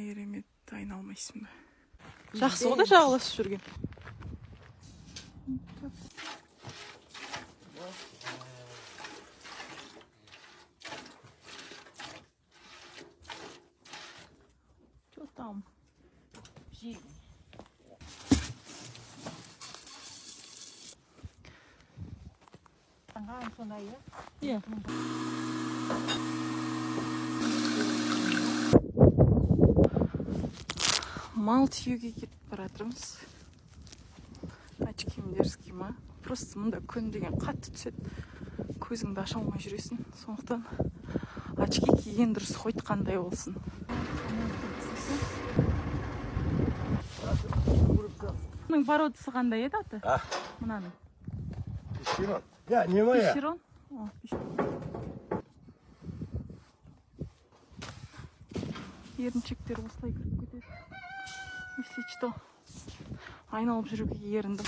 керемет, айналмайсың ба? Жақсы ғой да жағаласып жүрген. Что там? Iya. Мал тиюге кетіп баратырмыз. Очкиімді ма? Просто мұнда күн деген қатты түседі. Көзіңді аша алмай жүресің. Сондықтан очки киген дұрыс, хоть қандай болсын. Мұның породасы қандай еді аты? Мынаның. Пещерон. Я, не моя. Пещерон? Еріншектер осылай кіріп кетеді. Если что, айналып жүруге еріндім.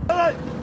Давай!